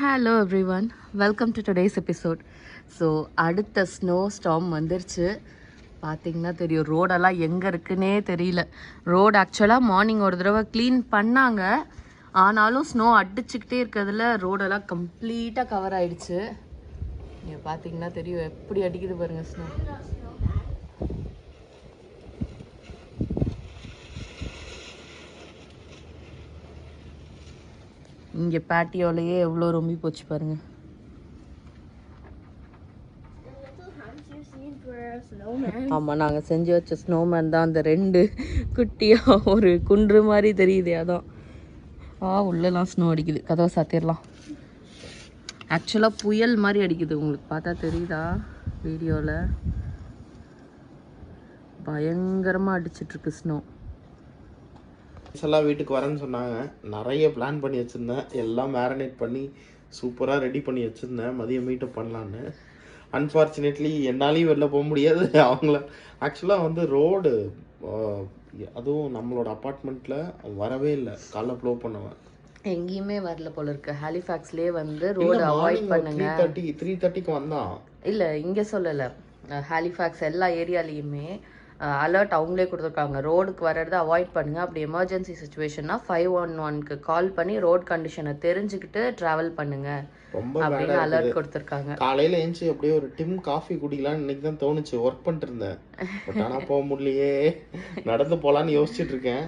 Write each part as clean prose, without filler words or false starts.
Hello every one, welcome to today's episode. So அடுத்த snow storm வந்துருச்சு. பார்த்தீங்கன்னா தெரியும், ரோடெல்லாம் எங்கே இருக்குன்னே தெரியல. ரோடு ஆக்சுவலாக மார்னிங் ஒரு தடவை க்ளீன் பண்ணாங்க, ஆனாலும் ஸ்னோ அடிச்சுக்கிட்டே இருக்கிறதுல ரோடெல்லாம் கம்ப்ளீட்டாக கவர் ஆயிடுச்சு. நீங்கள் பார்த்தீங்கன்னா தெரியும் எப்படி அடிக்குது பாருங்கள் ஸ்னோ. இங்கே பேட்டியோலையே எவ்வளோ ரொம்பி போச்சு பாருங்க. ஆமாம், நாங்கள் செஞ்சு வச்ச ஸ்னோமேன் தான் அந்த ரெண்டு குட்டியாக ஒரு குன்று மாதிரி தெரியுது. அதான் உள்ளலாம் ஸ்னோ அடிக்குது. கதவை சாத்திடலாம். ஆக்சுவலாக புயல் மாதிரி அடிக்குது, உங்களுக்கு பார்த்தா தெரியுதா வீடியோவில்? பயங்கரமாக அடிச்சிட்ருக்கு ஸ்னோ. எல்லாம் வீட்டுக்கு வரேன்னு சொன்னாங்க. நிறைய பிளான் பண்ணி வச்சுருந்தேன், எல்லாம் மேரினேட் பண்ணி சூப்பராக ரெடி பண்ணி வச்சுருந்தேன் மதியம் மீட்டப் பண்ணலான்னு. அன்ஃபார்ச்சுனேட்லி என்னாலையும் வெளில போக முடியாது. அவங்கள ஆக்சுவலாக வந்து ரோடு அதுவும் நம்மளோட அப்பார்ட்மெண்ட்டில் வரவே இல்லை. காலைல ப்ளோ பண்ணுவேன், எங்கேயுமே வரல போல இருக்கு. ஹாலிஃபேக்ஸ்லேயே வந்து ரோடு அவாய்ட் பண்ணுங்க. 3:30க்கு வந்தான். இல்லை, இங்கே சொல்லலை, ஹாலிஃபேக்ஸ் எல்லா ஏரியாலேயுமே அலர்ட் அவங்களே கொடுத்துருக்காங்க. ரோடுக்கு வர்றதை அவாய்ட் பண்ணுங்க, அப்படி எமர்ஜென்சி சுச்சுவேஷன்னா 511க்கு கால் பண்ணி ரோட் கண்டிஷனை தெரிஞ்சுக்கிட்டு ட்ராவல் பண்ணுங்க அப்படின்னு அலர்ட் கொடுத்துருக்காங்க. காலையில எழுந்துச்சு அப்படியே ஒரு டிம் காஃபி குடிக்கலான்னு இன்னைக்கு தான் தோணுச்சு. ஒர்க் பண்ணிட்டு இருந்தேன், பட் ஆனால் போக முடியலையே. நடந்து போகலான்னு யோசிச்சுட்டு இருக்கேன்,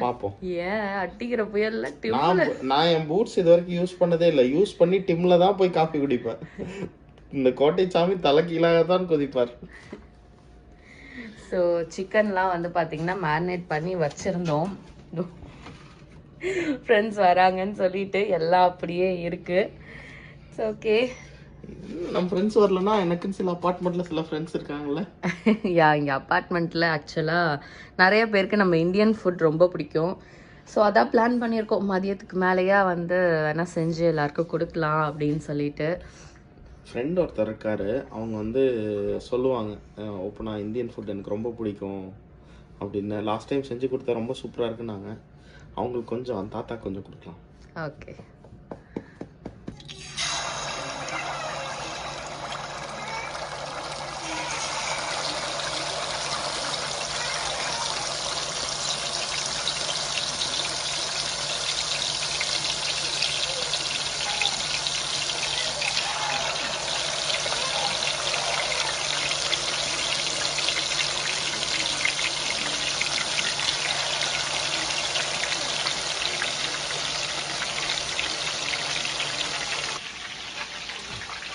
பார்ப்போம். ஏன் அட்டிக்கிற புயல்ல நான் என் பூட்ஸ் இது வரைக்கும் யூஸ் பண்ணதே இல்லை. யூஸ் பண்ணி டிம்ல தான் போய் காஃபி குடிப்பேன். இந்த கோட்டை சாமி தலை கீழாக தான் கொதிப்பார். ஸோ சிக்கன்லாம் வந்து பார்த்திங்கன்னா மேரினேட் பண்ணி வச்சுருந்தோம். ஃப்ரெண்ட்ஸ் வராங்கன்னு சொல்லிட்டு எல்லாம் அப்படியே இருக்குது. ஸோ ஓகே, நம்ம ஃப்ரெண்ட்ஸ் வரலன்னா எனக்குன்னு சில அப்பார்ட்மெண்ட்டில் சில ஃப்ரெண்ட்ஸ் இருக்காங்கல்ல. இங்கே அப்பார்ட்மெண்ட்டில் ஆக்சுவலாக நிறைய பேருக்கு நம்ம இந்தியன் ஃபுட் ரொம்ப பிடிக்கும். ஸோ அதான் பிளான் பண்ணியிருக்கோம், மதியத்துக்கு மேலேயா வந்து வேணால் செஞ்சு எல்லாருக்கும் கொடுக்கலாம் அப்படின்னு சொல்லிட்டு. ஃப்ரெண்ட் ஒருத்தர் இருக்காரு, அவங்க வந்து சொல்லுவாங்க ஓப்பனாக இந்தியன் ஃபுட் எனக்கு ரொம்ப பிடிக்கும் அப்படின்னு. லாஸ்ட் டைம் செஞ்சு கொடுத்தா ரொம்ப சூப்பராக இருக்குன்னாங்க. அவங்களுக்கு கொஞ்சம் தாத்தா கொஞ்சம் கொடுக்கலாம். ஓகே,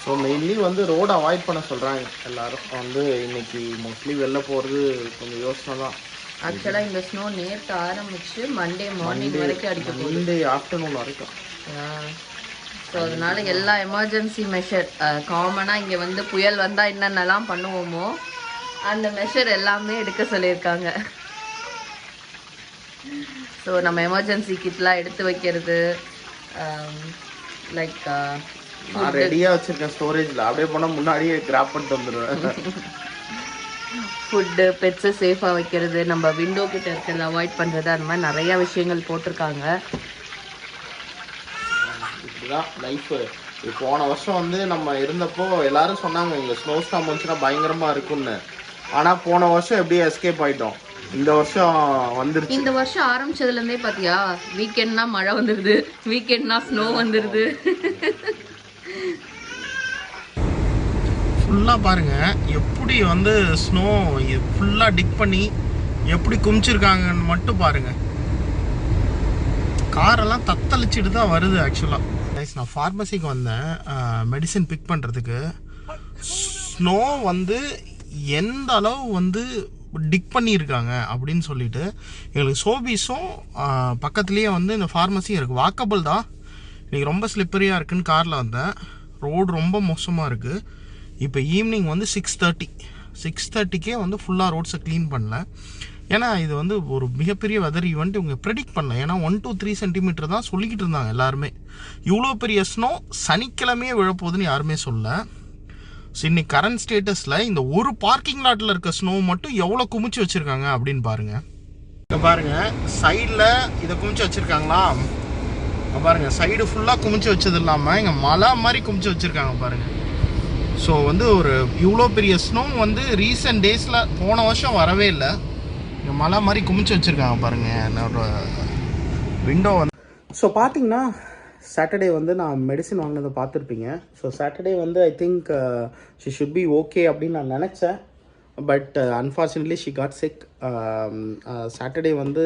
ஸோ மெயின்லி வந்து ரோடு அவாய்ட் பண்ண சொல்கிறாங்க எல்லாரும். வந்து இன்னைக்கு மோஸ்ட்லி வெளில போகிறது கொஞ்சம் யோசனை தான். ஆக்சுவலாக இந்த ஸ்னோ நேற்று ஆரம்பிச்சு மண்டே மார்னிங் வரைக்கும் அடிக்கும், மண்டே ஆஃப்டர்நூன் வரைக்கும். ஸோ அதனால எல்லா எமர்ஜென்சி மெஷர் காமனாக இங்கே வந்து புயல் வந்தால் என்னென்னலாம் பண்ணுவோமோ அந்த மெஷர் எல்லாமே எடுக்க சொல்லியிருக்காங்க. ஸோ நம்ம எமர்ஜென்சி கிட்லாம் எடுத்து வைக்கிறது, லைக் நான் ரெடியாக வச்சுருக்கேன் ஸ்டோரேஜில். அப்படியே போனால் முன்னாடியே கிராப் பண்ணிட்டு வந்துடுவேன். ஃபுட்டு, பெட்ஸை சேஃபாக வைக்கிறது, நம்ம விண்டோ கிட்ட இருக்கிறத அவாய்ட் பண்ணுறது, அந்த மாதிரி நிறையா விஷயங்கள் போட்டிருக்காங்க. இதுதான் லைஃபு. போன வருஷம் வந்து நம்ம இருந்தப்போ எல்லாரும் சொன்னாங்க இங்கே ஸ்னோ ஸ்டார்ம் வந்துச்சுன்னா பயங்கரமாக இருக்குன்னு. ஆனால் போன வருஷம் எப்படியே எஸ்கேப் ஆகிட்டோம். இந்த வருஷம் வந்துருச்சு. இந்த வருஷம் ஆரம்பிச்சதுலேருந்தே பார்த்தியா, வீக்கெண்ட்னா மழை வந்துடுது, வீக்கெண்ட்னா ஸ்னோ வந்துடுது. ஃபுல்லாக பாருங்கள் எப்படி வந்து ஸ்னோ ஃபுல்லாக டிக் பண்ணி எப்படி குமிச்சிருக்காங்கன்னு மட்டும் பாருங்கள். காரெல்லாம் தத்தளிச்சுட்டு தான் வருது. ஆக்சுவலாக நான் ஃபார்மசிக்கு வந்தேன் மெடிசன் பிக் பண்ணுறதுக்கு. ஸ்னோ வந்து எந்த அளவு வந்து டிக் பண்ணியிருக்காங்க அப்படின்னு சொல்லிட்டு எங்களுக்கு சோபீஸும் பக்கத்துலேயே வந்து இந்த ஃபார்மசியும் இருக்குது, வாக்கபிள் தான். இன்றைக்கி ரொம்ப ஸ்லிப்பரியாக இருக்குதுன்னு காரில் வந்தேன். ரோடு ரொம்ப மோசமாக இருக்குது. இப்போ ஈவினிங் வந்து 6:30க்கே வந்து ஃபுல்லாக ரோட்ஸை க்ளீன் பண்ணல. ஏன்னா இது வந்து ஒரு மிகப்பெரிய வெதர் ஈவெண்ட். இவங்க ப்ரெடிக்ட் பண்ணல, ஏன்னா 1 to 3 சென்டிமீட்டர் தான் சொல்லிக்கிட்டு இருந்தாங்க எல்லாருமே. இவ்வளோ பெரிய ஸ்னோ சனிக்கிழமையே விழப்போகுதுன்னு யாருமே சொல்ல. ஸோ இன்னைக்கு கரண்ட் ஸ்டேட்டஸில் இந்த ஒரு பார்க்கிங் லாட்டில் இருக்க ஸ்னோ மட்டும் எவ்வளோ குமிச்சு வச்சுருக்காங்க அப்படின்னு பாருங்கள். இங்கே பாருங்கள், சைடில் இதை குமிச்சு வச்சுருக்காங்களா. பாருங்கள் சைடு ஃபுல்லாக குமிச்சு வச்சது இல்லாமல் இங்கே மலை மாதிரி குமிச்சு வச்சுருக்காங்க பாருங்கள். ஸோ வந்து ஒரு இவ்வளோ பெரிய ஸ்னோ வந்து ரீசெண்ட் டேஸில் போன வருஷம் வரவே இல்லை. இங்கே மலை மாதிரி குமிச்சு வச்சுருக்காங்க பாருங்கள் என்னோட விண்டோ வந்து. ஸோ பார்த்தீங்கன்னா சாட்டர்டே வந்து நான் மெடிசின் வாங்கினதை பார்த்துருப்பீங்க. ஸோ சாட்டர்டே வந்து I think she should be okay அப்படின்னு நான் நினச்சேன். But unfortunately she got sick. Saturday வந்து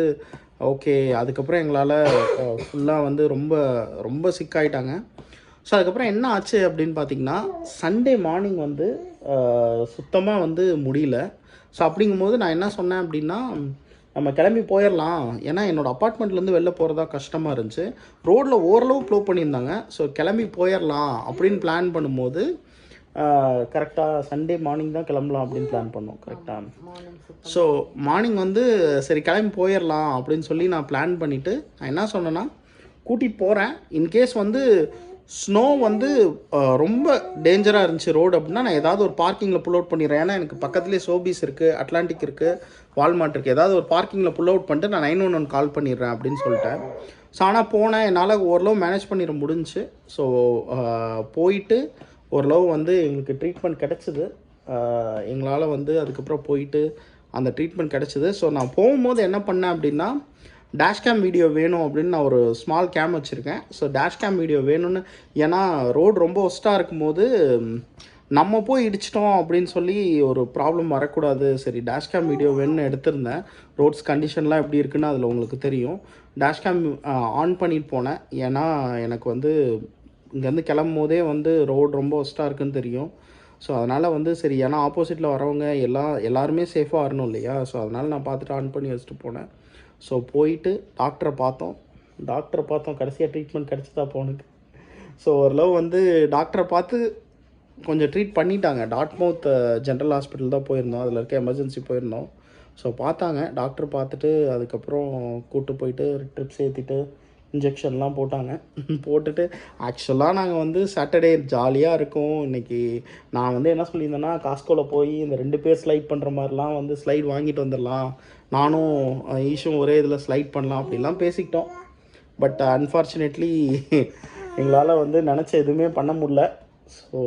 ஓகே, அதுக்கப்புறம் எங்களால் ஃபுல்லாக வந்து ரொம்ப ரொம்ப சிக் ஆகிட்டாங்க. ஸோ அதுக்கப்புறம் என்ன ஆச்சு அப்படின்னு பார்த்தீங்கன்னா சண்டே மார்னிங் வந்து சுத்தமாக வந்து முடியல. ஸோ அப்படிங்கும்போது நான் என்ன சொன்னேன் அப்படின்னா நம்ம கிளம்பி போயிடலாம், ஏன்னா என்னோடய அப்பார்ட்மெண்ட்லேருந்து வெளில போகிறதா கஷ்டமாக இருந்துச்சு. ரோட்டில் ஓரளவு ப்ளோ பண்ணியிருந்தாங்க. ஸோ கிளம்பி போயிடலாம் அப்படின்னு பிளான் பண்ணும்போது கரெக்டாக சண்டே மார்னிங் தான் கிளம்பலாம் அப்படின்னு பிளான் பண்ணோம். கரெக்டாக ஸோ மார்னிங் வந்து சரி கிளம்பி போயிடலாம் அப்படின்னு சொல்லி நான் பிளான் பண்ணிவிட்டு நான் என்ன சொன்னேன்னா கூட்டிகிட்டு போகிறேன். இன்கேஸ் வந்து ஸ்னோ வந்து ரொம்ப டேஞ்சராக இருந்துச்சு ரோடு அப்படின்னா நான் ஏதாவது ஒரு பார்க்கிங்கில் புல் அவுட் பண்ணிடுறேன். ஏன்னா எனக்கு பக்கத்துலேயே சோபீஸ் இருக்குது, அட்லாண்டிக் இருக்குது, வால்மார்ட் இருக்குது. ஏதாவது ஒரு பார்க்கிங்கில் புல் அவுட் பண்ணிட்டு நான் 911 கால் பண்ணிடுறேன் அப்படின்னு சொல்லிட்டேன். ஸோ ஆனால் போனேன், என்னால் ஓரளவு மேனேஜ் பண்ணிட முடிஞ்சுச்சு. ஸோ போயிட்டு ஓரளவு வந்து எங்களுக்கு ட்ரீட்மெண்ட் கிடச்சிது. எங்களால் வந்து அதுக்கப்புறம் போயிட்டு அந்த ட்ரீட்மெண்ட் கிடச்சிது. ஸோ நான் போகும்போது என்ன பண்ணேன் அப்படின்னா டேஷ்கேம் வீடியோ வேணும் அப்படின்னு நான் ஒரு ஸ்மால் கேம் வச்சுருக்கேன். ஸோ டேஷ்கேம் வீடியோ வேணும்னு, ஏன்னா ரோடு ரொம்ப ஒஸ்ட்டாக இருக்கும்போது நம்ம போய் இடிச்சிட்டோம் அப்படின்னு சொல்லி ஒரு ப்ராப்ளம் வரக்கூடாது. சரி டேஷ்கேம் வீடியோ வேணும்னு எடுத்திருந்தேன். ரோட்ஸ் கண்டிஷன்லாம் எப்படி இருக்குன்னு அதில் உங்களுக்கு தெரியும். டேஷ்கேம் ஆன் பண்ணிட்டு போனேன். ஏன்னா எனக்கு வந்து இங்கேருந்து கிளம்பும் போதே வந்து ரோடு ரொம்ப ஒஸ்ட்டாக இருக்குன்னு தெரியும். ஸோ அதனால் வந்து சரி, ஏன்னா ஆப்போசிட்டில் வரவங்க எல்லாருமே சேஃபாக வரணும் இல்லையா. ஸோ அதனால் நான் பார்த்துட்டு ஆன் பண்ணி வச்சுட்டு போனேன். ஸோ போயிட்டு டாக்டரை பார்த்தோம். கடைசியாக ட்ரீட்மெண்ட் கிடச்சிதா போனுக்கு. ஸோ ஓரளவு வந்து டாக்டரை பார்த்து கொஞ்சம் ட்ரீட் பண்ணிட்டாங்க. டாட்மவுத் ஜென்ரல் ஹாஸ்பிட்டல் தான் போயிருந்தோம், அதில் இருக்க எமர்ஜென்சி போயிருந்தோம். ஸோ பார்த்தாங்க, டாக்டர் பார்த்துட்டு அதுக்கப்புறம் கூப்பிட்டு போயிட்டு ட்ரிப்ஸ் ஏற்றிட்டு இன்ஜெக்ஷன்லாம் போட்டுட்டு ஆக்சுவலாக நாங்கள் வந்து சாட்டர்டே ஜாலியாக இருக்கோம். இன்றைக்கி நான் வந்து என்ன சொல்லியிருந்தேன்னா காஸ்கோவில் போய் இந்த 2 பேர் ஸ்லைட் பண்ணுற மாதிரிலாம் வந்து ஸ்லைட் வாங்கிட்டு வந்துடலாம், நானும் ஈஷும் ஒரே இதில் ஸ்லைட் பண்ணலாம் அப்படிலாம் பேசிக்கிட்டோம். பட் அன்ஃபார்ச்சுனேட்லி எங்களால் வந்து நினச்ச எதுவுமே பண்ண முடியல. ஸோ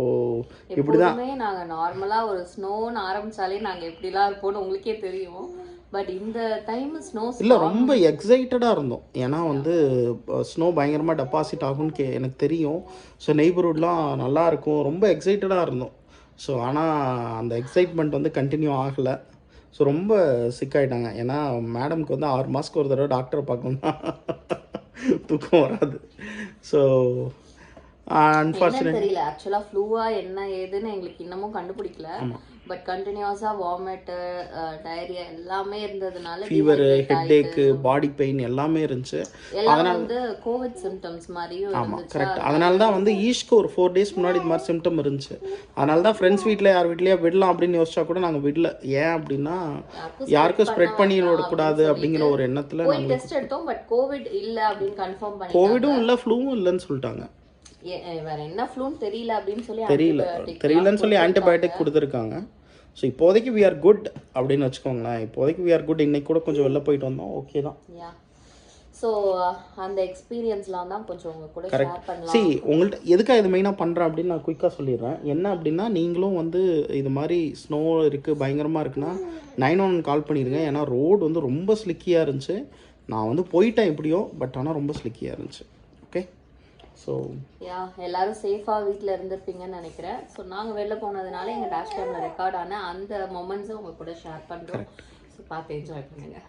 இப்படி தான் நாங்கள் நார்மலாக ஒரு ஸ்னோன்னு ஆரம்பித்தாலே நாங்கள் எப்படிலாம் இருப்போம்னு உங்களுக்கே தெரியும். பட் இந்த டைம் ஸ்னோ இல்லை, ரொம்ப எக்ஸைட்டடாக இருந்தோம். ஏன்னா வந்து ஸ்னோ பயங்கரமாக டெபாசிட் ஆகும்னு எனக்கு தெரியும். ஸோ நெய்பர்ஹுட்லாம் நல்லாயிருக்கும், ரொம்ப எக்ஸைட்டடாக இருந்தோம். ஸோ ஆனால் அந்த எக்ஸைட்மெண்ட் வந்து கண்டினியூ ஆகலை. ஸோ ரொம்ப சிக் ஆகிட்டாங்க. ஏன்னா மேடம்க்கு வந்து 6 மாதத்துக்கு ஒரு தடவை டாக்டரை பார்க்கணும்னா தூக்கம் வராது. ஸோ அன்ஃபார்ச்சுனேட் தெரியல ஆக்சுவலாக ஃப்ளூவா என்ன ஏதுன்னு எங்களுக்கு இன்னமும் கண்டுபிடிக்கல. பட் கண்டினியூஸாக வாமிட்டு, டயரியா எல்லாமே இருந்ததுனால ஃபீவர், ஹெட்டேக்கு, பாடி பெயின் எல்லாமே இருந்துச்சு. அதனால வந்து கோவிட் சிம்டம்ஸ் மாதிரியும் இருந்துச்சு. கரெக்ட். அதனால தான் வந்து ஈஷ்க்கு ஒரு 4 டேஸ் முன்னாடி இது மாதிரி சிம்டம் இருந்துச்சு. அதனால தான் ஃப்ரெண்ட்ஸ் வீட்டில் யார் வீட்லையா விடலாம் அப்படின்னு யோசிச்சா கூட நாங்கள் விடல. ஏன் அப்படின்னா யாருக்கும் ஸ்ப்ரெட் பண்ணி விடக்கூடாது அப்படிங்கிற ஒரு எண்ணத்தில் நாங்கள் டெஸ்ட் எடுத்தோம். பட் கோவிட் இல்லை அப்படின்னு கன்ஃபார்ம் பண்ணி, கோவிடும் இல்லை ஃப்ளூவும் இல்லைன்னு சொல்லிட்டாங்க. வேற என்ன ஃப்ளூன்னு தெரியல அப்படின்னு சொல்லி தெரியலன்னு சொல்லி ஆன்டிபயோட்டிக் கொடுத்துருக்காங்க. ஸோ இப்போதைக்கு வி ஆர் குட் அப்படின்னு வச்சுக்கோங்களேன். இப்போதைக்கு வி ஆர் குட். இன்னைக்கு கூட கொஞ்சம் வெளில போயிட்டு வந்தோம், ஓகே தான். ஸோ அந்த எக்ஸ்பீரியன்ஸ்லாம் தான் கொஞ்சம் உங்கள் கூட ஷேர் பண்ணலாம். சரி, உங்கள்கிட்ட எதுக்காக இது மெயினாக பண்ணுறேன் அப்படின்னு நான் குயிக்காக சொல்லிடுறேன். என்ன அப்படின்னா நீங்களும் வந்து இது மாதிரி ஸ்னோ இருக்குது பயங்கரமாக இருக்குன்னா 911 கால் பண்ணிடுங்க. ஏன்னா ரோடு வந்து ரொம்ப ஸ்லிக்கியாக இருந்துச்சு. நான் வந்து போயிட்டேன் எப்படியோ, பட் ஆனால் ரொம்ப ஸ்லிக்கியாக இருந்துச்சு. ஓகே, ஸோ எல்லாரும் சேஃபாக வீட்டில் இருந்திருப்பீங்கன்னு நினைக்கிறேன். ஸோ நாங்கள் வெளில போனதுனால எங்கள் டேஷ் கேமில் ரெக்கார்ட் ஆன அந்த மொமெண்ட்ஸும் உங்கள் கூட ஷேர் பண்ணுறோம். ஸோ பார்த்து என்ஜாய் பண்ணுங்கள்.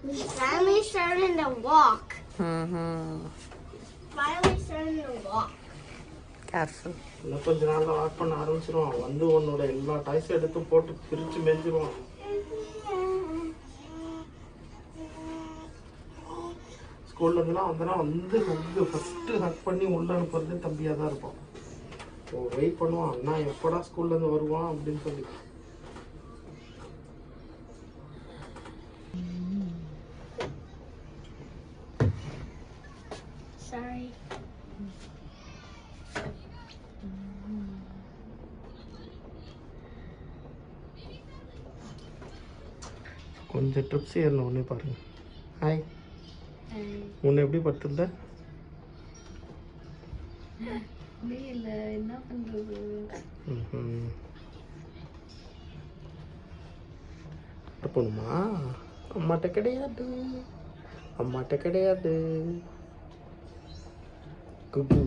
Finally starting to walk. Finally starting to walk. Careful. இன்னும் கொஞ்ச நாள்ல வாக் பண்ண ஆரம்பிச்சிருவான். வந்து உன்னோட எல்லா டாய்ஸும் எடுத்து போட்டு பிரிச்சு மேய்ஞ்சிருவான். ஸ்கூல்ல இருந்துலாம் வந்து ஃபர்ஸ்ட் ஹக் பண்ணி உள்ள அனுப்புறது தம்பியா தான் இருப்பான். வெயிட் பண்ணுவான், அண்ணா எப்படா ஸ்கூல்ல இருந்து வருவான் அப்படின்னு சொல்லி. Sorry. கொஞ்சம் ட்ரிப்ஸ் ஏறணும் உடனே பாருங்க. ஹாய், உன்னை எப்படி படுத்திருந்த? இல்லை, என்ன பண்றது? போகணுமா? அம்மாட்ட கிடையாது, அம்மாட்ட கிடையாது. குபு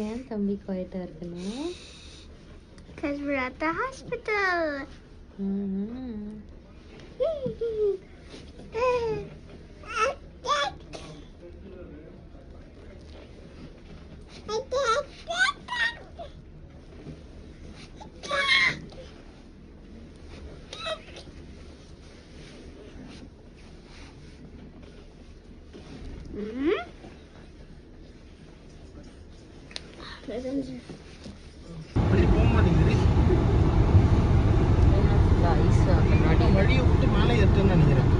ஏன் தம்பி குவைட்டா இருக்கணும்? Because we're at the hospital. அப்படி போக மாட்டேங்குது. ஐஸா கண்ணாடி வழியை விட்டு மேலே ஏற்றுன்னு நினைக்கிறேன்.